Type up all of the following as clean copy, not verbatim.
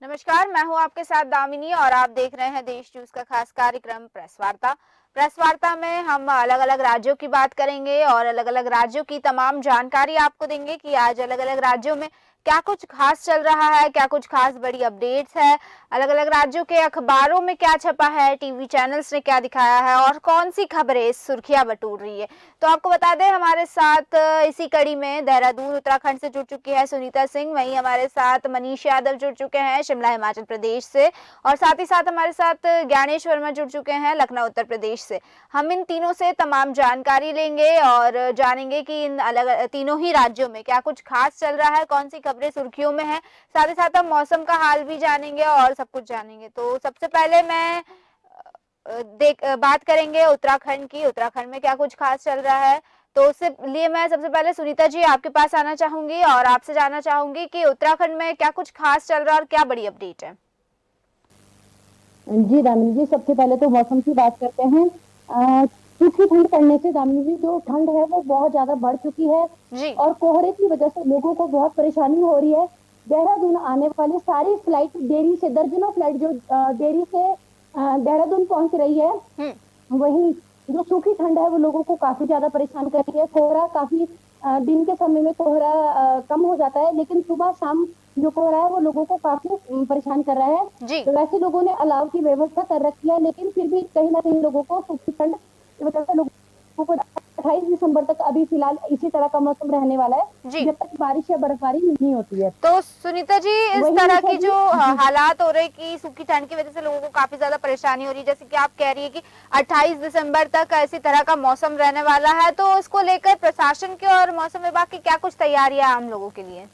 नमस्कार, मैं हूं आपके साथ दामिनी और आप देख रहे हैं देश न्यूज का खास कार्यक्रम प्रेस वार्ता। प्रेस वार्ता में हम अलग अलग राज्यों की बात करेंगे और अलग अलग राज्यों की तमाम जानकारी आपको देंगे कि आज अलग अलग राज्यों में क्या कुछ खास चल रहा है, क्या कुछ खास बड़ी अपडेट्स है, अलग अलग राज्यों के अखबारों में क्या छपा है, टीवी चैनल्स ने क्या दिखाया है और कौन सी खबरें सुर्खियां बटोर रही है। तो आपको बता दें, हमारे साथ इसी कड़ी में देहरादून उत्तराखंड से जुड़ चुकी है सुनीता सिंह, वहीं हमारे साथ मनीष यादव जुड़ चुके हैं शिमला हिमाचल प्रदेश से, और साथ ही साथ हमारे साथ ज्ञानेश वर्मा जुड़ चुके हैं लखनऊ उत्तर प्रदेश से। हम इन तीनों से तमाम जानकारी लेंगे और जानेंगे कि इन अलग तीनों ही राज्यों में क्या कुछ खास चल रहा है, कौन सी खबरें सुर्खियों में है। साथ ही साथ हम मौसम का हाल भी जानेंगे और सब कुछ जानेंगे। तो सबसे पहले मैं बात करेंगे उत्तराखंड की। उत्तराखंड में क्या कुछ खास चल रहा है, तो उससे लिए मैं सबसे पहले सुनीता जी आपके पास आना चाहूंगी और आपसे जानना चाहूंगी कि उत्तराखंड में क्या कुछ खास चल रहा है और क्या बड़ी अपडेट है। जी दामिनी जी, सबसे पहले तो मौसम की बात करते हैं। सूखी ठंड पड़ने से दामिनी जी जो ठंड है वो बहुत ज्यादा बढ़ चुकी है जी और कोहरे की वजह से लोगों को बहुत परेशानी हो रही है। देहरादून आने वाली सारी फ्लाइट देरी से, दर्जनों फ्लाइट जो देरी से देहरादून पहुंच रही है। हम्म वहीं जो सूखी ठंड है वो लोगों को काफी ज्यादा परेशान कर रही है। कोहरा काफी दिन के समय में कोहरा कम हो जाता है, लेकिन सुबह शाम जो कोहरा है वो लोगों को काफी परेशान कर रहा है। जी तो वैसे लोगों ने अलाव की व्यवस्था कर रखी है, लेकिन फिर भी कहीं ना कहीं लोगों को सूखी ठंड की वजह से लोगों को 28 दिसंबर तक अभी फिलहाल इसी तरह का मौसम रहने वाला है, जी। जब तक बारिश या बर्फबारी नहीं होती है। तो सुनीता जी, इस वही तरह निशा की जी। जो जी हालात हो रहे कि सूखी ठंड की वजह से लोगों को काफी ज्यादा परेशानी हो रही है, जैसे कि आप कह रही है कि 28 दिसंबर तक इसी तरह का मौसम रहने वाला है, तो उसको लेकर प्रशासन की और मौसम विभाग की क्या कुछ तैयारियां आम लोगों के लिए।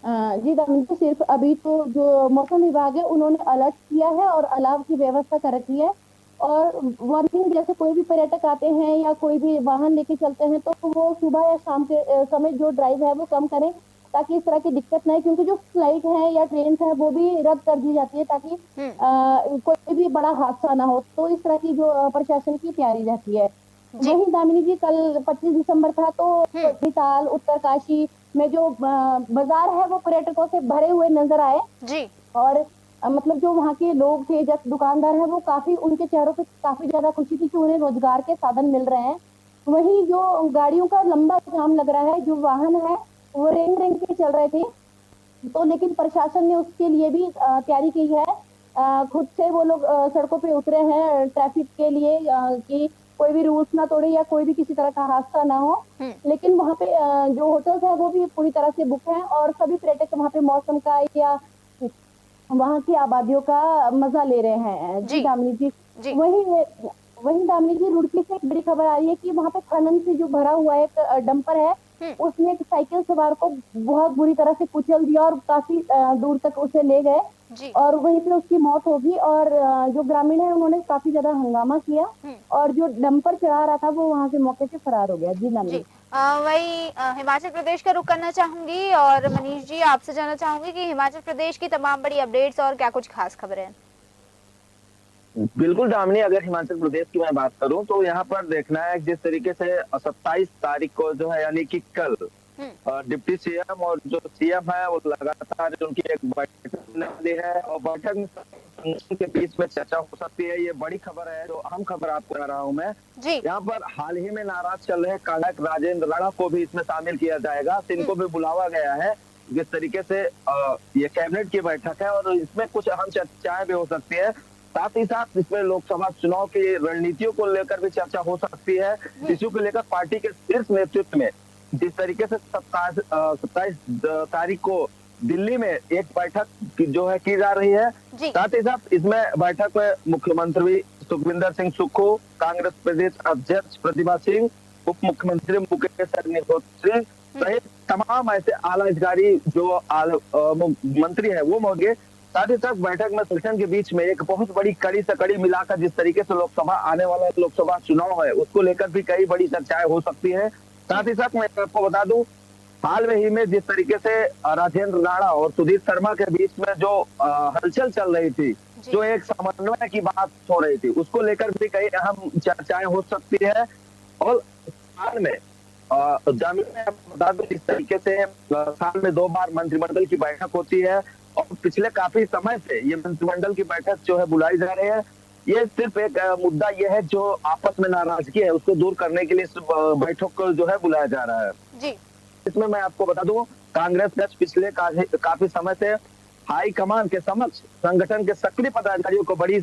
जी दामिनी जी, सिर्फ अभी तो जो मौसम विभाग है उन्होंने अलर्ट किया है और अलाव की व्यवस्था कर रखी है। और वार्निंग, जैसे कोई भी पर्यटक आते हैं या कोई भी वाहन लेके चलते हैं तो वो सुबह या शाम के समय जो ड्राइव है वो कम करें, ताकि इस तरह की दिक्कत ना है। क्योंकि जो फ्लाइट है या ट्रेन है वो भी रद्द कर दी जाती है, ताकि हम्म। कोई भी बड़ा हादसा ना हो। तो इस तरह की जो प्रशासन की तैयारी रहती है। जी। वहीं दामिनी जी, कल 25 दिसंबर था, तो हम्म। नैनीताल उत्तरकाशी में जो बाजार है वो पर्यटकों से भरे हुए नजर आए। जी और मतलब जो वहाँ के लोग थे, जैसे दुकानदार हैं, वो काफी, उनके चेहरों पे काफी ज्यादा खुशी थी कि उन्हें रोजगार के साधन मिल रहे हैं। वहीं जो गाड़ियों का लंबा जाम लग रहा है, जो वाहन है वो रेंग रेंग के चल रहे थे। तो लेकिन प्रशासन ने उसके लिए भी तैयारी की है। खुद से वो लोग सड़कों पे उतरे हैं ट्रैफिक के लिए, कि कोई भी रूल्स ना तोड़े या कोई भी किसी तरह का हादसा ना हो। हम्म। लेकिन वहाँ पे जो होटल्स है वो भी पूरी तरह से बुक हैं और सभी पर्यटक वहाँ पे मौसम का या वहाँ की आबादियों का मजा ले रहे हैं। जी जी दामिनी जी। जी। वही वही दामिनी जी, रुड़की से एक बड़ी खबर आ रही है कि वहाँ पे खनन से जो भरा हुआ एक डंपर है, हम्म। उसने एक साइकिल सवार को बहुत बुरी तरह से कुचल दिया और काफी दूर तक उसे ले गए जी। और वहीं पे उसकी मौत होगी। और जो ग्रामीण है उन्होंने काफी ज्यादा हंगामा किया हम्म। और जो डंपर चला रहा था वो वहां से मौके से फरार हो गया। जी जी। दामिनी। वही हिमाचल प्रदेश का रुख करना चाहूंगी और मनीष जी आपसे जानना चाहूंगी कि हिमाचल प्रदेश की तमाम बड़ी अपडेट्स और क्या कुछ खास खबरें हैं। बिल्कुल दामिनी, अगर हिमाचल प्रदेश की मैं बात करूं तो यहाँ पर देखना है जिस तरीके से 27 तारीख को जो है, यानी कि कल हम्म। डिप्टी सीएम और जो सीएम है वो लगातार उनकी एक बैठक होने वाली है और बैठक में संगठन के बीच में चर्चा हो सकती है। ये बड़ी खबर है, जो अहम खबर आपको बता रहा हूँ मैं। जी। यहाँ पर हाल ही में नाराज चल रहे कांडक राजेंद्र राणा को भी इसमें शामिल किया जाएगा, तो इनको भी बुलावा गया है। जिस तरीके से ये कैबिनेट की बैठक है और इसमें कुछ अहम चर्चाएं भी हो सकती है। साथ ही साथ इसमें लोकसभा चुनाव की रणनीतियों को लेकर भी चर्चा हो सकती है। इश्यू को लेकर पार्टी के शीर्ष नेतृत्व में जिस तरीके से 27 तारीख को दिल्ली में एक बैठक जो है की जा रही है। जी। साथ ही साथ इसमें बैठक में मुख्यमंत्री सुखविंदर सिंह सुक्खू, कांग्रेस प्रदेश अध्यक्ष प्रतिभा सिंह, उप मुख्यमंत्री मुकेश अग्निहोत्री सहित तमाम ऐसे आला अधिकारी जो मंत्री है वो मौजूद। साथ ही साथ बैठक में संगठन के बीच में एक बहुत बड़ी कड़ी से कड़ी मिलाकर जिस तरीके से लोकसभा आने वाला लोकसभा चुनाव है उसको लेकर भी कई बड़ी चर्चाएं हो सकती है। साथ ही साथ मैं आपको बता दूं, हाल में ही में जिस तरीके से राजेंद्र राणा और सुधीर शर्मा के बीच में जो हलचल चल रही थी, जो एक समन्वय की बात हो रही थी, उसको लेकर भी कई अहम चर्चाएं हो सकती है। और हाल में जामिया में आपको बता दूं, इस तरीके से साल में 2 बार मंत्रिमंडल की बैठक होती है। और पिछले काफी समय से ये मंत्रिमंडल की बैठक जो है बुलाई जा रही है। ये सिर्फ एक मुद्दा ये है जो आपस में नाराजगी है उसको दूर करने के लिए इस बैठक को जो है बुलाया जा रहा है। जी। इसमें मैं आपको बता दूं, कांग्रेस ने पिछले काफी समय से हाई कमान के समक्ष संगठन के सक्रिय पदाधिकारियों को बड़ी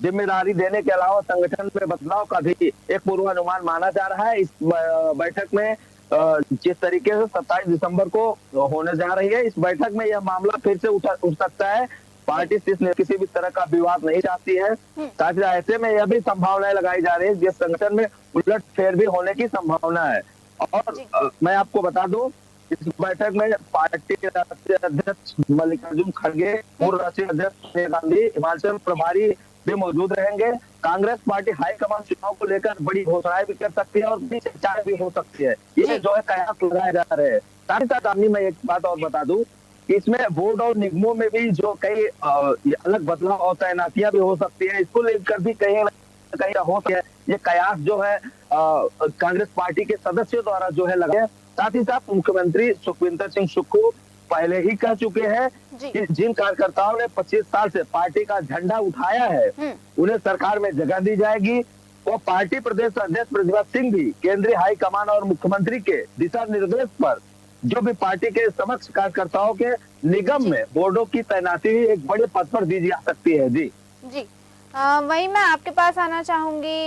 जिम्मेदारी देने के अलावा संगठन में बदलाव का भी एक पूर्वानुमान माना जा रहा है। इस बैठक में जिस तरीके से 27 दिसंबर को होने जा रही है, इस बैठक में यह मामला फिर से उठ सकता है। पार्टी किसी भी तरह का विवाद नहीं चाहती है। ताकि ऐसे में यह भी संभावनाएं लगाई जा रही है जिस संगठन में उलट फेर भी होने की संभावना है। और मैं आपको बता दूं, इस बैठक में पार्टी के राष्ट्रीय अध्यक्ष मल्लिकार्जुन खड़गे, पूर्व राष्ट्रीय अध्यक्ष सोनिया गांधी, हिमाचल प्रभारी भी मौजूद रहेंगे। कांग्रेस पार्टी हाईकमान चुनाव को लेकर बड़ी घोषणाएं भी कर सकती है और बड़ी चर्चाएं भी हो सकती है। ये जो है कयास लगाए जा रहे हैं। साथ ही साथ मैं एक बात और बता दूं, इसमें बोर्ड और निगमों में भी जो कई अलग बदलाव और तैनातियां भी हो सकती है। इसको लेकर भी कहीं हो सकता है ये कयास जो है कांग्रेस पार्टी के सदस्यों द्वारा जो है लगे। साथ ही साथ मुख्यमंत्री सुखविंदर सिंह सुक्खू पहले ही कह चुके हैं कि जिन कार्यकर्ताओं ने 25 साल से पार्टी का झंडा उठाया है उन्हें सरकार में जगह दी जाएगी। और पार्टी प्रदेश अध्यक्ष प्रतिभा सिंह भी केंद्रीय हाईकमान और मुख्यमंत्री के दिशा निर्देश पर जो भी पार्टी के समक्ष कार्यकर्ताओं के निगम में बोर्डों की तैनाती भी एक बड़े पद पर दी जा सकती है। जी जी। वहीं मैं आपके पास आना चाहूंगी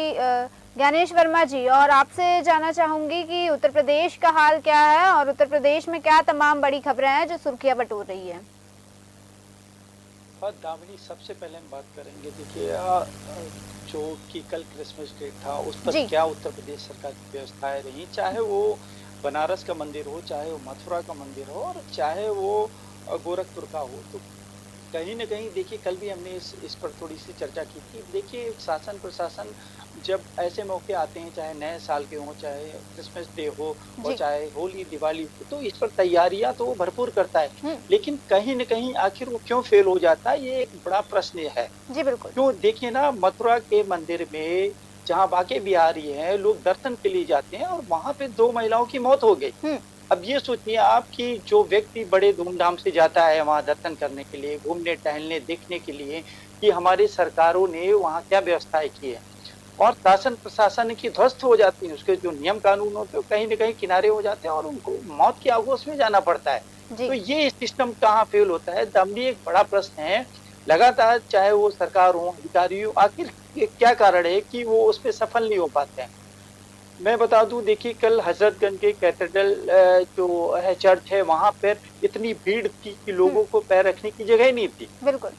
ज्ञानेश वर्मा जी, और आपसे जानना चाहूंगी कि उत्तर प्रदेश का हाल क्या है और उत्तर प्रदेश में क्या तमाम बड़ी खबरें हैं जो सुर्खियां बटोर रही है। दामिनी, सबसे पहले हम बात करेंगे, देखिए जो कि कल क्रिसमस डे था उस पर क्या उत्तर प्रदेश सरकार की व्यवस्थाएं रही, चाहे वो बनारस का मंदिर हो, चाहे वो मथुरा का मंदिर हो और चाहे वो गोरखपुर का हो। तो कहीं ना कहीं देखिए कल भी हमने इस पर थोड़ी सी चर्चा की थी। देखिए शासन प्रशासन जब ऐसे मौके आते हैं, चाहे नए साल के हों, चाहे क्रिसमस डे हो और चाहे होली दिवाली हो, तो इस पर तैयारियां तो भरपूर करता है, लेकिन कहीं न कहीं आखिर वो क्यों फेल हो जाता है, ये एक बड़ा प्रश्न है। जी बिल्कुल। क्यों, देखिए ना, मथुरा के मंदिर में जहाँ बाके बिहारी हैं, लोग दर्शन के लिए जाते हैं और वहां पे 2 महिलाओं की मौत हो गई। अब ये सोचिए आप कि जो व्यक्ति बड़े धूमधाम से जाता है वहां दर्शन करने के लिए, घूमने टहलने देखने के लिए कि हमारी सरकारों ने वहां क्या व्यवस्थाएं की है, और शासन प्रशासन की ध्वस्त हो जाती है, उसके जो नियम कानून होते हैं कहीं न कहीं किनारे हो जाते हैं और उनको मौत की आगोश में जाना पड़ता है। तो ये सिस्टम कहाँ फेल होता है, दामिनी, एक बड़ा प्रश्न है। लगातार चाहे वो सरकार हो, अधिकारी हो, आखिर क्या कारण है कि वो उस पर सफल नहीं हो पाते हैं। मैं बता दूं, देखिए कल हजरतगंज के कैथेड्रल जो है चर्च है, वहां पर इतनी भीड़ थी कि लोगों को पैर रखने की जगह नहीं थी। बिल्कुल।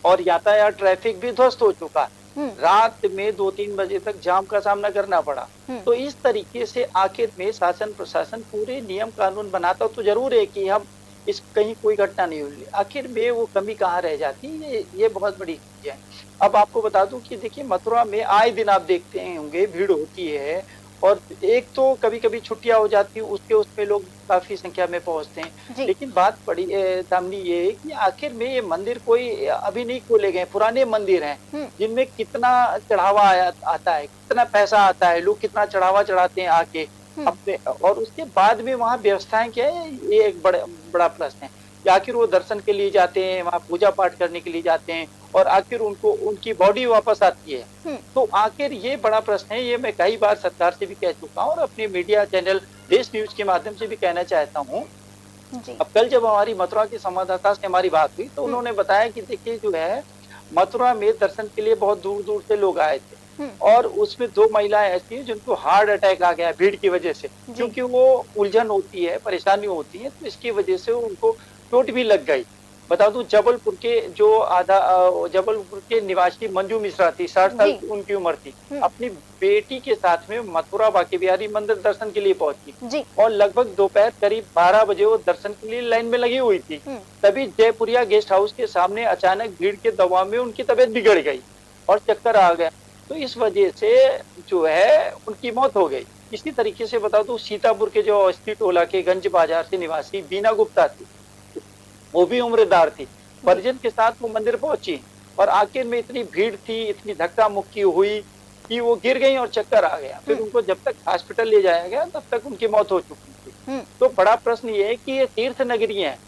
और यातायात ट्रैफिक भी ध्वस्त हो चुका। रात में 2-3 बजे तक जाम का सामना करना पड़ा। तो इस तरीके से आखिर में शासन प्रशासन पूरे नियम कानून बनाता तो जरूर है कि हम इस कहीं कोई घटना नहीं हुई, आखिर में वो कमी कहाँ रह जाती है, ये बहुत बड़ी चीज है। अब आपको बता दूं कि देखिए मथुरा में आए दिन आप देखते होंगे भीड़ होती है, और एक तो कभी कभी छुट्टियां हो जाती है, उसमें लोग काफी संख्या में पहुंचते हैं। लेकिन बात बड़ी दामिनी ये है कि आखिर में ये मंदिर कोई अभी नहीं खोले गए, पुराने मंदिर हैं जिनमें कितना चढ़ावा आता है, कितना पैसा आता है, लोग कितना चढ़ावा चढ़ाते हैं आके अपने, और उसके बाद में वहाँ व्यवस्थाएं क्या है, ये एक बड़ा प्रश्न है। आखिर वो दर्शन के लिए जाते हैं, वहाँ पूजा पाठ करने के लिए जाते हैं और आखिर उनको उनकी बॉडी वापस आती है। तो आखिर ये बड़ा प्रश्न है। ये मैं कई बार सरकार से भी कह चुका हूँ और अपने मीडिया चैनल देश न्यूज के माध्यम से भी कहना चाहता हूँ। अब कल जब हमारी मथुरा के संवाददाता से हमारी बात हुई तो उन्होंने बताया कि देखिए जो है मथुरा में दर्शन के लिए बहुत दूर दूर से लोग आए थे और उसमें 2 महिलाएं ऐसी हैं जिनको हार्ट अटैक आ गया भीड़ की वजह से, क्योंकि वो उलझन होती है, परेशानी होती है, तो इसकी वजह से उनको चोट भी लग गई। बता दूं जबलपुर के निवासी मंजू मिश्रा थी, 60 साल की उनकी उम्र थी, अपनी बेटी के साथ में मथुरा बाके बिहारी मंदिर दर्शन के लिए पहुंची और लगभग दोपहर करीब 12 बजे वो दर्शन के लिए लाइन में लगी हुई थी। तभी जयपुरिया गेस्ट हाउस के सामने अचानक भीड़ के दबाव में उनकी तबीयत बिगड़ गई और चक्कर आ गया, तो इस वजह से जो है उनकी मौत हो गई। इसी तरीके से बता दूं सीतापुर के जो अस्सी टोला के गंज बाजार से निवासी बीना गुप्ता थी, वो भी उम्रदार थी, परिजन के साथ वो मंदिर पहुंची और आखिर में इतनी भीड़ थी, इतनी धक्का मुक्की हुई कि वो गिर गई और चक्कर आ गया। फिर उनको जब तक हॉस्पिटल ले जाया गया तब तक उनकी मौत हो चुकी थी। तो बड़ा प्रश्न ये है कि ये तीर्थ नगरी है,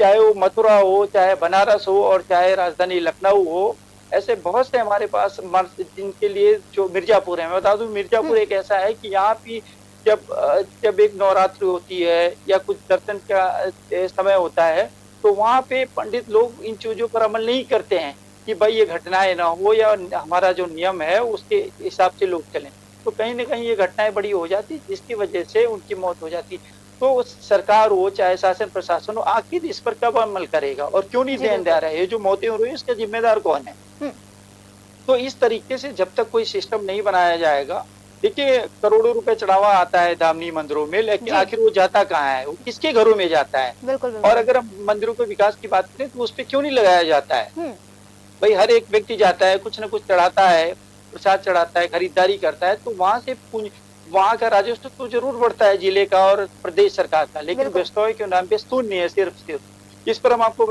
चाहे वो मथुरा हो, चाहे बनारस हो और चाहे राजधानी लखनऊ हो, ऐसे बहुत से हमारे पास मर्द जिनके लिए जो मिर्जापुर है, मैं बता दूं मिर्जापुर एक ऐसा है कि यहाँ भी जब एक नवरात्रि होती है या कुछ दर्शन का समय होता है, तो वहाँ पे पंडित लोग इन चीजों पर अमल नहीं करते हैं कि भाई ये घटनाएं ना हो या हमारा जो नियम है उसके हिसाब से लोग चलें। तो कहीं ना कहीं ये घटनाएं बड़ी हो जाती जिसकी वजह से उनकी मौत हो जाती। तो सरकार हो चाहे शासन प्रशासन हो, आखिर इस पर कब अमल करेगा और क्यों नहीं ध्यान दे रहा है? ये जो मौतें हो रही है इसका जिम्मेदार कौन है? तो इस तरीके से जब तक कोई सिस्टम नहीं बनाया जाएगा, देखिए करोड़ों रुपए चढ़ावा आता है दामनी मंदिरों में, लेकिन आखिर वो जाता कहाँ है? वो किसके घरों में जाता है? बिल्कुल और अगर हम मंदिरों के विकास की बात करें तो उस पर क्यों नहीं लगाया जाता है? भाई हर एक व्यक्ति जाता है, कुछ न कुछ चढ़ाता है, प्रसाद चढ़ाता है, खरीदारी करता है, तो वहां से वहां का राजस्व तो जरूर बढ़ता है जिले का और प्रदेश सरकार का, लेकिन व्यवसाय के नाम पे शून्य है सिर्फ। इस पर हम आपको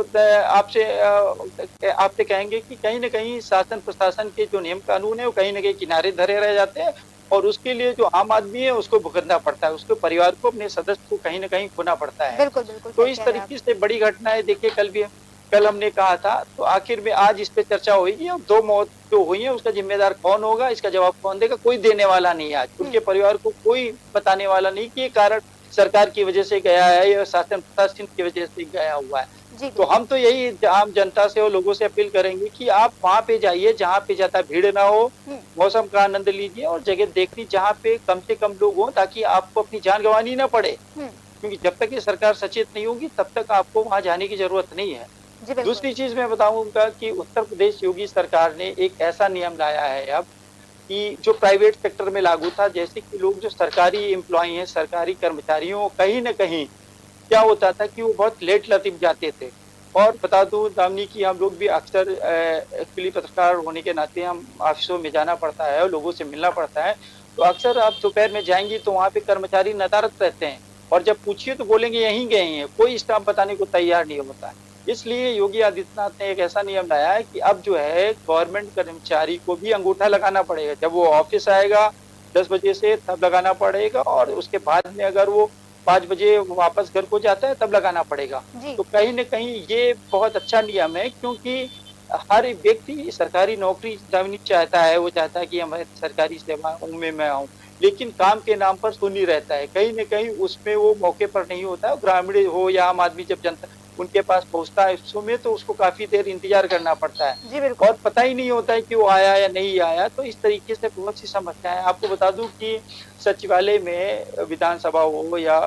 आपसे कहेंगे कि कहीं न कहीं शासन प्रशासन के जो नियम कानून है वो कहीं न कहीं किनारे धरे रह जाते हैं और उसके लिए जो आम आदमी है उसको भुगतना पड़ता है, उसके परिवार को, अपने सदस्य को कहीं न कहीं खोना पड़ता है। बिल्कुल बिल्कुल। तो इस तरीके से बड़ी घटनाएं देखिए कल हमने कहा था, तो आखिर में आज इस पे चर्चा होगी और 2 मौत जो हुई है उसका जिम्मेदार कौन होगा, इसका जवाब कौन देगा? कोई देने वाला नहीं है आज, उनके परिवार को कोई बताने वाला नहीं कि ये कारण सरकार की वजह से गया है या शासन प्रशासन की वजह से गया हुआ है। तो हम तो यही आम जनता से और लोगों से अपील करेंगे कि आप वहाँ पे जाइए जहाँ पे ज्यादा भीड़ ना हो, मौसम का आनंद लीजिए और जगह देख लीजिए जहाँ पे कम से कम लोग हों, ताकि आपको अपनी जान गंवानी ना पड़े, क्योंकि जब तक ये सरकार सचेत नहीं होगी तब तक आपको वहाँ जाने की जरूरत नहीं है। दूसरी चीज मैं बताऊंगा कि उत्तर प्रदेश योगी सरकार ने एक ऐसा नियम लाया है अब कि जो प्राइवेट सेक्टर में लागू था, जैसे कि लोग जो सरकारी एम्प्लॉय हैं, सरकारी कर्मचारियों, कहीं न कहीं क्या होता था कि वो बहुत लेट लतीफ जाते थे। और बता दूं दामिनी की हम लोग भी अक्सर एक्चुअली पत्रकार होने के नाते हम ऑफिसों में जाना पड़ता है और लोगों से मिलना पड़ता है, तो अक्सर आप दोपहर में जाएंगी तो वहाँ पे कर्मचारी नदारत रहते हैं और जब पूछिए तो बोलेंगे यहीं गए हैं, कोई स्टाफ बताने को तैयार नहीं होता है। इसलिए योगी आदित्यनाथ ने एक ऐसा नियम लाया है कि अब जो है गवर्नमेंट कर्मचारी को भी अंगूठा लगाना पड़ेगा, जब वो ऑफिस आएगा 10 बजे से तब लगाना पड़ेगा और उसके बाद में अगर वो 5 बजे वापस घर को जाता है तब लगाना पड़ेगा। तो कहीं न कहीं ये बहुत अच्छा नियम है, क्योंकि हर व्यक्ति सरकारी नौकरी चाहता है, वो चाहता है कि हमारे सरकारी सेवाओं में मैं आऊँ, लेकिन काम के नाम पर शून्य रहता है, कहीं न कहीं उसमें वो मौके पर नहीं होता है। ग्रामीण हो या आम आदमी जब जनता उनके पास पहुंचता है उस समय तो उसको काफी देर इंतजार करना पड़ता है और पता ही नहीं होता है कि वो आया या नहीं आया। तो इस तरीके से बहुत सी समस्याएं, आपको बता दूं कि सचिवालय में विधानसभा हो या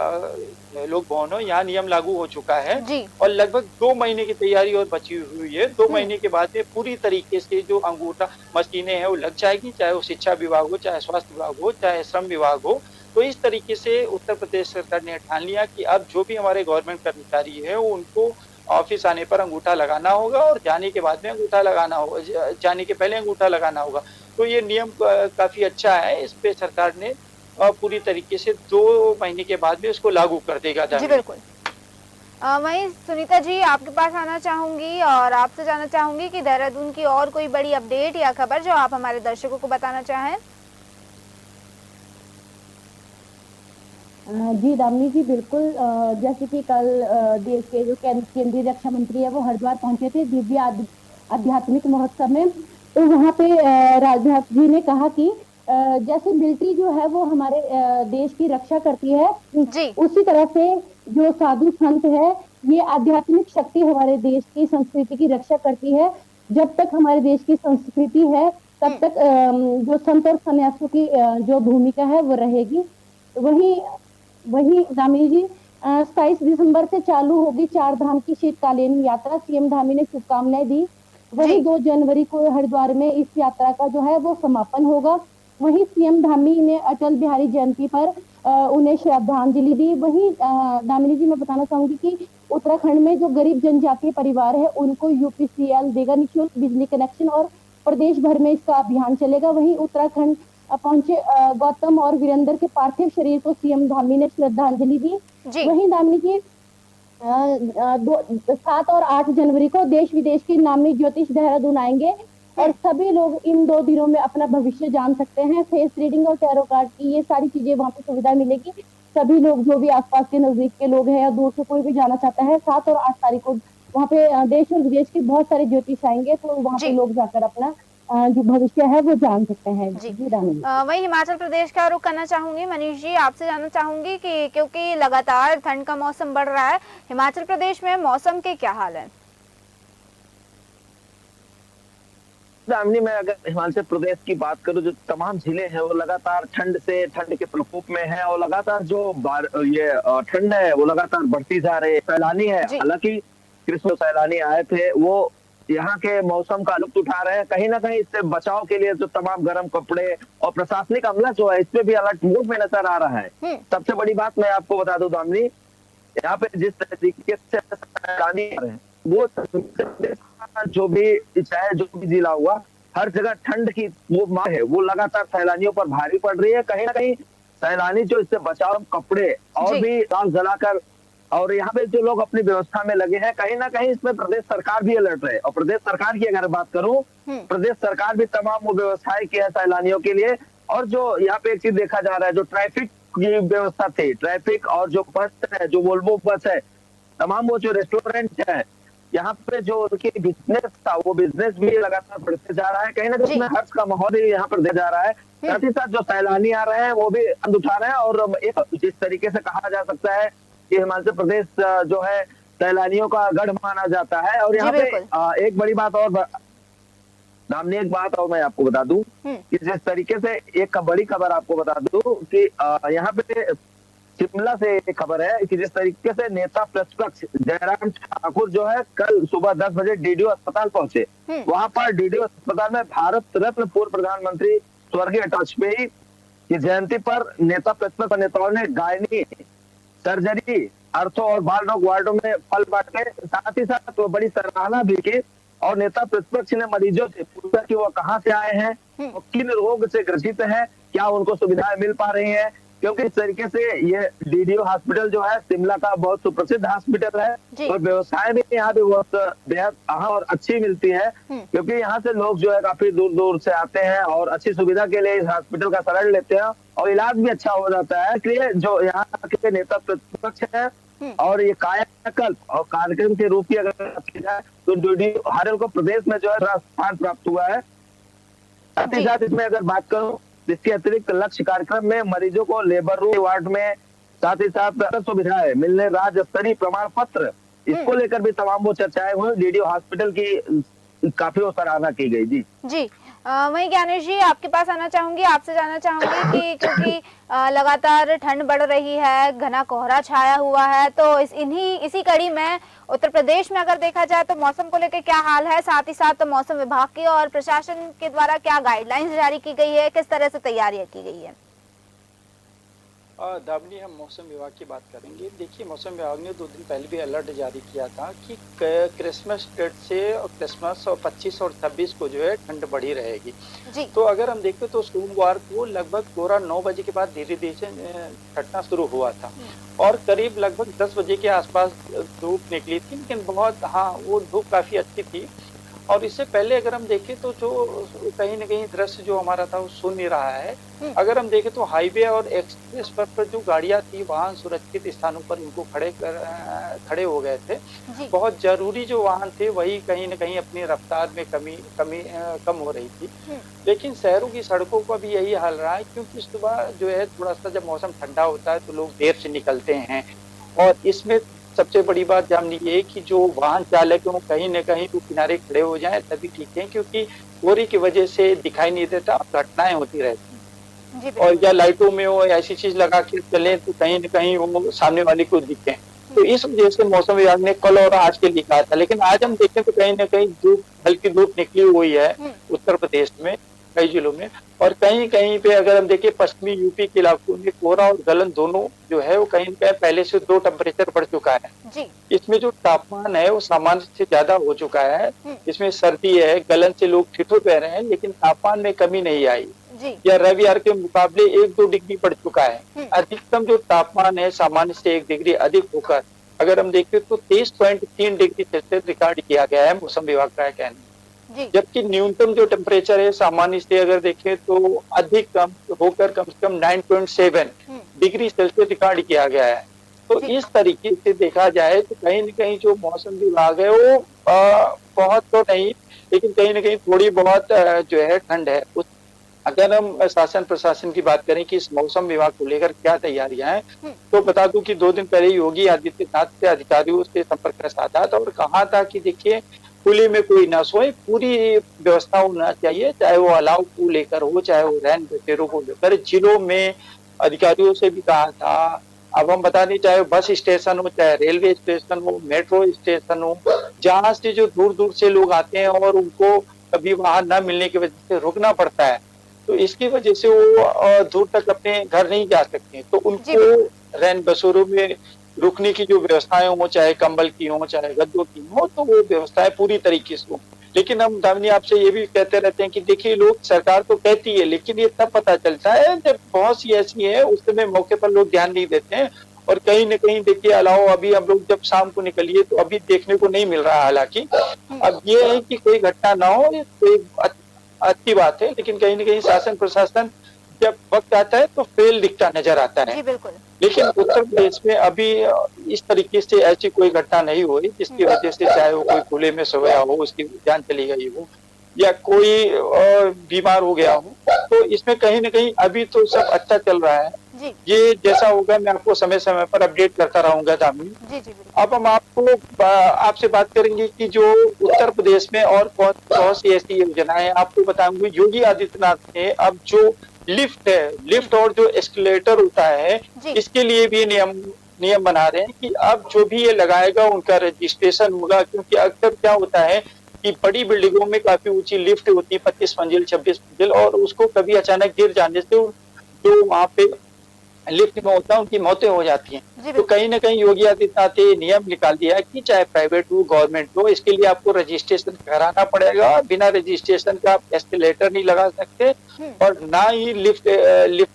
लोक भवन हो, यहाँ नियम लागू हो चुका है और लगभग 2 महीने की तैयारी और बची हुई है। 2 महीने के बाद में पूरी तरीके से जो अंगूठा मशीनें हैं वो लग जाएगी, चाहे वो शिक्षा विभाग हो, चाहे स्वास्थ्य विभाग हो, चाहे श्रम विभाग हो। तो इस तरीके से उत्तर प्रदेश सरकार ने ठान लिया कि अब जो भी हमारे गवर्नमेंट कर्मचारी है वो उनको ऑफिस आने पर अंगूठा लगाना होगा और जाने के बाद में अंगूठा लगाना होगा, जाने के पहले अंगूठा लगाना होगा। तो ये नियम काफी अच्छा है, इस पे सरकार ने पूरी तरीके से 2 महीने के बाद में उसको लागू कर देगा। जी बिल्कुल। वहीं सुनीता जी आपके पास आना चाहूंगी और आपसे जानना चाहूंगी कि देहरादून की और कोई बड़ी अपडेट या खबर जो आप हमारे दर्शकों को बताना चाहें। जी दामिनी जी बिल्कुल, जैसे कि कल देश के जो केंद्रीय रक्षा मंत्री है वो हरिद्वार पहुंचे थे दिव्य आध्यात्मिक महोत्सव में, तो वहाँ पे राजनाथ जी ने कहा कि जैसे मिलिट्री जो है वो हमारे देश की रक्षा करती है, उसी तरह से जो साधु संत है ये आध्यात्मिक शक्ति हमारे देश की संस्कृति की रक्षा करती है। जब तक हमारे देश की संस्कृति है तब तक जो संत और सन्यासियों की जो भूमिका है वो रहेगी। वही दामिनी जी 27 दिसंबर से चालू होगी 4 धाम की शीतकालीन यात्रा, सीएम धामी ने शुभकामनाएं दी। वही 2 जनवरी को हरिद्वार में इस यात्रा का जो है वो समापन होगा। वही सीएम धामी ने अटल बिहारी जयंती पर उन्हें श्रद्धांजलि दी। वही दामिनी जी मैं बताना चाहूंगी कि उत्तराखंड में जो गरीब जनजातीय परिवार है उनको यूपीसीएल देगा निःशुल्क बिजली कनेक्शन और प्रदेश भर में इसका अभियान चलेगा। वही उत्तराखंड पहुंचे गौतम और वीरेंद्र के पार्थिव शरीर को सीएम धामी ने श्रद्धांजलि दी। वहीं दामिनी जी 7 और 8 जनवरी को देश विदेश के नामी ज्योतिष देहरादून आएंगे और सभी लोग इन 2 दिनों में अपना भविष्य जान सकते हैं। फेस रीडिंग और टैरो कार्ड की ये सारी चीजें वहाँ पे सुविधा मिलेगी। सभी लोग जो भी आसपास के नजदीक के लोग हैं या दूर से कोई भी जाना चाहता है, 7 और 8 तारीख को वहाँ पे देश और विदेश के बहुत सारे ज्योतिष आएंगे, तो वहाँ पे जी लोग जाकर अपना जो भविष्य है वो जान सकते हैं। जी जी दामिनी। वही हिमाचल प्रदेश का रुख करना चाहूंगी। मनीष जी, आपसे जानना चाहूंगी कि क्योंकि लगातार ठंड का मौसम बढ़ रहा है, हिमाचल प्रदेश में मौसम के क्या हाल है? दामिनी, मैं अगर हिमाचल प्रदेश की बात करूं, जो तमाम जिले हैं वो लगातार ठंड के प्रकोप में है, और लगातार जो ठंड है वो लगातार बढ़ती जा रही है। सैलानी है, जी हालांकि क्रिसमस सैलानी आए थे, वो यहाँ के मौसम का लुत्फ उठा रहे हैं। कहीं ना कहीं इससे बचाव के लिए जो तमाम गर्म कपड़े और प्रशासनिक अमला जो है, इस पे भी अलर्ट मोड में नजर आ रहा है। सबसे बड़ी बात मैं आपको बता दूं दामिनी, यहाँ पे जिस तरीके से सैलानी आ रहे हैं, वो जो भी चाहे जो भी जिला हुआ, हर जगह ठंड की वो मार है, वो लगातार सैलानियों पर भारी पड़ रही है। कहीं ना कहीं सैलानी जो इससे बचाव कपड़े और जी भी आग जलाकर, और यहाँ पे जो लोग अपनी व्यवस्था में लगे हैं, कहीं ना कहीं इसमें प्रदेश सरकार भी अलर्ट है। और प्रदेश सरकार की अगर बात करूं, प्रदेश सरकार भी तमाम वो व्यवस्थाएं की है सैलानियों के लिए। और जो यहाँ पे एक चीज देखा जा रहा है, जो ट्रैफिक की व्यवस्था थी, ट्रैफिक और जो बस है, जो वोल्वो बस है, तमाम वो जो रेस्टोरेंट है, यहाँ पे जो उनकी बिजनेस था, वो बिजनेस भी लगातार बढ़ते जा रहा है। कहीं ना कहीं उसमें हर्ष का माहौल ही यहाँ पर दे जा रहा है। साथ ही साथ जो सैलानी आ रहे हैं वो भी आनंद उठा रहे हैं। और एक जिस तरीके से कहा जा सकता है कि हिमाचल प्रदेश जो है सैलानियों का गढ़ माना जाता है। और यहाँ पे एक बड़ी बात और दामिनी, एक बात और मैं आपको बता दूं कि जिस तरीके से एक बड़ी खबर आपको बता दूं कि यहाँ पे शिमला से एक खबर है कि जिस तरीके से नेता प्रतिपक्ष जयराम ठाकुर जो है कल सुबह 10 बजे डीडीओ अस्पताल पहुंचे। वहां पर डीडीओ अस्पताल में भारत रत्न पूर्व प्रधानमंत्री स्वर्गीय अटल वाजपेयी की जयंती पर नेता प्रतिपक्ष नेताओं ने गायनी, सर्जरी, अर्थो और बाल रोग वार्डो में फल बांटे। साथ ही साथ वो बड़ी सराहना भी की। और नेता प्रतिपक्ष ने मरीजों से पूछा कि वो कहाँ से आए हैं और किन रोग से ग्रसित है, क्या उनको सुविधाएं मिल पा रही हैं। क्योंकि इस तरीके से ये डीडीओ हॉस्पिटल जो है शिमला का बहुत सुप्रसिद्ध हॉस्पिटल है, और व्यवस्थाएं भी यहाँ पे बहुत बेहद अहम और अच्छी मिलती है। क्योंकि यहाँ से लोग जो है काफी दूर दूर से आते हैं और अच्छी सुविधा के लिए इस हॉस्पिटल का शरण लेते हैं, और इलाज भी अच्छा हो जाता है। इसलिए जो यहाँ के नेता प्रतिपक्ष है, और ये कायाकल्प और कार्यक्रम के रूप की अगर बात की जाए तो डीडीओ हॉस्पिटल को प्रदेश में जो है स्थान प्राप्त हुआ है। साथ ही साथ इसमें अगर बात करूं, इसके अतिरिक्त लक्ष्य कार्यक्रम में मरीजों को लेबर रूम वार्ड में साथ ही साथ सुविधाएं मिलने, राज्य स्तरीय प्रमाण पत्र, इसको लेकर भी तमाम वो चर्चाएं हुई। डीडीओ हॉस्पिटल की काफी वो सराहना की गई। जी वही ज्ञानेश जी, आपके पास आना चाहूंगी, आपसे जानना चाहूंगी कि क्योंकि लगातार ठंड बढ़ रही है, घना कोहरा छाया हुआ है, तो इसी कड़ी में उत्तर प्रदेश में अगर देखा जाए तो मौसम को लेकर क्या हाल है, साथ ही साथ तो मौसम विभाग की और प्रशासन के द्वारा क्या गाइडलाइंस जारी की गई है, किस तरह से तैयारियां की गई है? दामिनी, हम मौसम विभाग की बात करेंगे। देखिए, मौसम विभाग ने 2 दिन पहले भी अलर्ट जारी किया था कि क्रिसमस डेट से और क्रिसमस और 25 और 26 को जो है ठंड बढ़ी रहेगी। तो अगर हम देखें तो सोमवार को लगभग पूरा 9 बजे के बाद धीरे धीरे से घटना शुरू हुआ था, और करीब लगभग 10 बजे के आसपास धूप निकली थी, लेकिन बहुत वो धूप काफी अच्छी थी। और इससे पहले अगर हम देखें तो जो कहीं न कहीं दृश्य जो हमारा था वो सुन नहीं रहा है। अगर हम देखें तो हाईवे और एक्सप्रेस पर जो गाड़ियां थी, वाहन सुरक्षित स्थानों पर उनको खड़े हो गए थे। बहुत जरूरी जो वाहन थे वही कहीं न कहीं अपनी रफ्तार में कम हो रही थी। लेकिन शहरों की सड़कों का भी यही हाल रहा है, क्योंकि सुबह जो है थोड़ा सा जब मौसम ठंडा होता है तो लोग देर से निकलते हैं। और इसमें सबसे बड़ी बात जाननी है कि जो वाहन चालक है कहीं न कहीं तो किनारे खड़े हो जाएं तभी ठीक है, क्योंकि कोहरे की वजह से दिखाई नहीं देता, घटनाएं होती रहती हैं। और या लाइटों में वो ऐसी चीज लगा के चले तो कहीं न कहीं वो सामने वाले को दिखे। तो इस वजह से मौसम विभाग ने कल और आज के लिए कहा था। लेकिन आज हम देखें तो कहीं न कहीं हल्की धूप निकली हुई है उत्तर प्रदेश में कई जिलों में, और कहीं कहीं पे अगर हम देखें पश्चिमी यूपी के इलाकों में कोहरा और गलन दोनों जो है वो कहीं पहले से 2 टेम्परेचर बढ़ चुका है। इसमें जो तापमान है वो सामान्य से ज्यादा हो चुका है। इसमें सर्दी है, गलन से लोग ठिठुर रहे हैं, लेकिन तापमान में कमी नहीं आई। या रविवार के मुकाबले 1-2 डिग्री बढ़ चुका है। अधिकतम जो तापमान है सामान्य से 1 डिग्री अधिक होकर अगर हम देखें तो 23.3 डिग्री सेल्सियस रिकॉर्ड किया गया है, मौसम विभाग का कहना। जबकि न्यूनतम जो टेम्परेचर है सामान्य से अगर देखें तो अधिक कम होकर कम से कम 9.7 डिग्री सेल्सियस रिकॉर्ड किया गया है। तो जी। इस तरीके से देखा जाए तो कहीं न कहीं जो मौसम विभाग है वो बहुत तो नहीं, लेकिन कहीं न कहीं थोड़ी बहुत जो है ठंड है। उस अगर हम शासन प्रशासन की बात करें कि इस मौसम विभाग को लेकर क्या तैयारियां हैं, तो बता दूं कि 2 दिन पहले योगी आदित्यनाथ से अधिकारियों से संपर्क साधा था और कहा था कि देखिए खुले में कोई ना सोए, पूरी व्यवस्था होना चाहिए, चाहे वो अलाव को लेकर हो, चाहे वो रैन बसेरों को लेकर। जिलों में अधिकारियों से भी कहा था। अब हम बता दें, चाहे बस स्टेशन हो, चाहे रेलवे स्टेशन हो, मेट्रो स्टेशन हो, जहाँ से जो दूर-दूर से लोग आते हैं और उनको कभी वहां न मिलने की वजह से रुकना पड़ता है, तो इसकी वजह से वो दूर तक अपने घर नहीं जा सकते। तो उनको रैन बसेरों में रुकने की जो व्यवस्थाएं हो, चाहे कंबल की हो, चाहे गद्दों की हो, तो वो व्यवस्थाएं पूरी तरीके से हो। लेकिन हम दामिनी आपसे ये भी कहते रहते हैं कि देखिए लोग, सरकार तो कहती है, लेकिन ये तब पता चलता है जब बहुत सी ऐसी है, उस समय मौके पर लोग ध्यान नहीं देते हैं। और कहीं न कहीं देखिए अलावा अभी हम लोग जब शाम को निकलिए तो अभी देखने को नहीं मिल रहा है हालांकि। अब ये है कि कोई घटना ना हो, ये कोई अच्छी बात है, लेकिन कहीं न कहीं शासन प्रशासन जब वक्त आता है तो फेल दिखता नजर आता है। जी बिल्कुल। लेकिन उत्तर प्रदेश में अभी इस तरीके से ऐसी कोई घटना नहीं हुई जिसकी वजह से चाहे वो कोई खुले में सोया हो, उसकी जान चली गई हो, या कोई बीमार हो गया हो। तो इसमें कहीं न कहीं अभी तो सब अच्छा चल रहा है। जी। ये जैसा होगा मैं आपको समय समय पर अपडेट करता रहूंगा दामिनी। जी जी बिल्कुल। अब हम आपसे बात करेंगे कि जो उत्तर प्रदेश में और बहुत सी ऐसी योजनाएं आपको बताऊंगी। योगी आदित्यनाथ ने अब जो लिफ्ट और जो एस्केलेटर होता है, इसके लिए भी नियम बना रहे हैं कि अब जो भी ये लगाएगा उनका रजिस्ट्रेशन होगा। क्योंकि अक्सर क्या होता है कि बड़ी बिल्डिंगों में काफी ऊंची लिफ्ट होती है, 25 मंजिल 26 मंजिल, और उसको कभी अचानक गिर जाने से जो वहां पे लिफ्ट में होता है उनकी मौतें हो जाती हैं। तो कहीं न कहीं योगी आदित्यनाथ ने नियम निकाल दिया है कि चाहे प्राइवेट हो, गवर्नमेंट हो, इसके लिए आपको रजिस्ट्रेशन कराना पड़ेगा। बिना रजिस्ट्रेशन का आप एस्केलेटर नहीं लगा सकते और ना ही लिफ्ट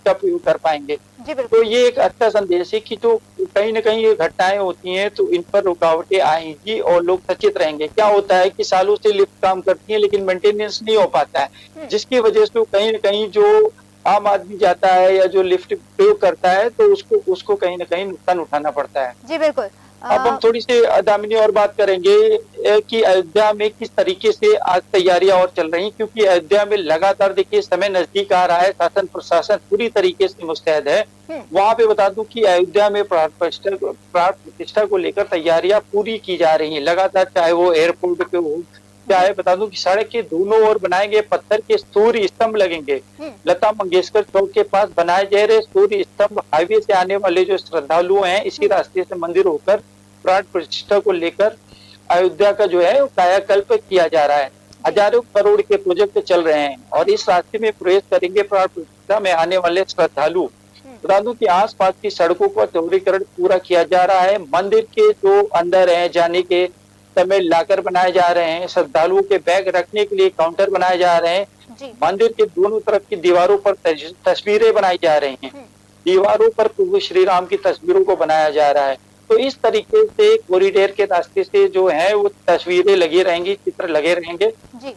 का प्रयोग कर पाएंगे। तो ये एक अच्छा संदेश है कि जो कहीं न कहीं ये घटनाएं होती हैं तो इन पर रुकावटें आएंगी और लोग सचेत रहेंगे। क्या होता है कि सालों से लिफ्ट काम करती है लेकिन मेंटेनेंस नहीं हो पाता है, जिसकी वजह से कहीं न कहीं जो आम आदमी जाता है या जो लिफ्ट प्रयोग करता है तो उसको कहीं न कहीं नुकसान उठाना पड़ता है। जी बिल्कुल। अब हम थोड़ी सी दामिनी और बात करेंगे कि अयोध्या में किस तरीके से आज तैयारियां और चल रही, क्योंकि अयोध्या में लगातार देखिए समय नजदीक आ रहा है, शासन प्रशासन पूरी तरीके से मुस्तैद है। वहां पे बता दूं कि अयोध्या में प्राण प्रतिष्ठा को लेकर तैयारियां पूरी की जा रही है लगातार, चाहे वो एयरपोर्ट पे हो, चाहे बता दूं कि सड़क के दोनों ओर बनाए गए पत्थर के सूर्य स्तंभ लगेंगे। लता मंगेशकर चौक के पास बनाए जा रहे सूर्य स्तंभ हाईवे से आने वाले जो श्रद्धालु हैं इसी रास्ते से मंदिर होकर प्राण प्रतिष्ठा को लेकर अयोध्या का जो है कायाकल्प किया जा रहा है। हजारों करोड़ के प्रोजेक्ट चल रहे हैं और इस रास्ते में प्रवेश करेंगे प्राण प्रतिष्ठा में आने वाले श्रद्धालु। बता दूं कि आसपास की सड़कों पर दोहरीकरण पूरा किया जा रहा है। मंदिर के जो अंदर है जाने के समय लाकर बनाए जा रहे हैं, श्रद्धालुओं के बैग रखने के लिए काउंटर बनाए जा रहे हैं। मंदिर के दोनों तरफ की दीवारों पर तस्वीरें बनाई जा रही हैं, दीवारों पर प्रभु श्री राम की तस्वीरों को बनाया जा रहा है। तो इस तरीके से कॉरिडोर के रास्ते से जो है वो तस्वीरें लगी रहेंगी, चित्र लगे रहेंगे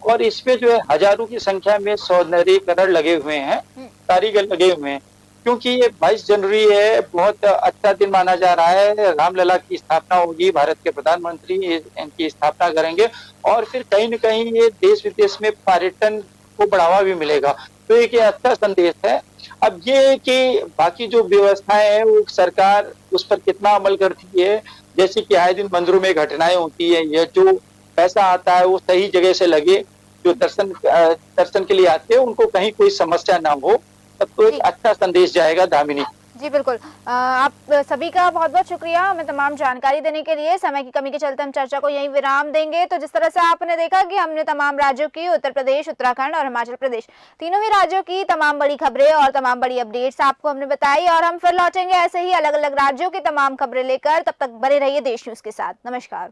और इसमें जो है हजारों की संख्या में सौंदर्यीकरण लगे हुए हैं, कारीगर लगे हुए हैं। क्योंकि ये 22 जनवरी है, बहुत अच्छा दिन माना जा रहा है। रामलला की स्थापना होगी, भारत के प्रधानमंत्री इनकी स्थापना करेंगे और फिर कहीं न कहीं ये देश विदेश में पर्यटन को बढ़ावा भी मिलेगा। तो एक अच्छा संदेश है। अब ये कि बाकी जो व्यवस्थाएं हैं वो सरकार उस पर कितना अमल करती है, जैसे कि आए दिन मंदिरों में घटनाएं होती है, या जो पैसा आता है वो सही जगह से लगे, जो दर्शन के लिए आते हैं उनको कहीं कोई समस्या ना हो, तब तो एक अच्छा संदेश जाएगा दामिनी। जी बिल्कुल। आप सभी का बहुत बहुत शुक्रिया हमें तमाम जानकारी देने के लिए। समय की कमी के चलते हम चर्चा को यहीं विराम देंगे। तो जिस तरह से आपने देखा कि हमने तमाम राज्यों की, उत्तर प्रदेश, उत्तराखंड और हिमाचल प्रदेश, तीनों ही राज्यों की तमाम बड़ी खबरें और तमाम बड़ी अपडेट्स आपको हमने बताई और हम फिर लौटेंगे ऐसे ही अलग अलग राज्यों की तमाम खबरें लेकर। तब तक बने रहिए देश न्यूज के साथ। नमस्कार।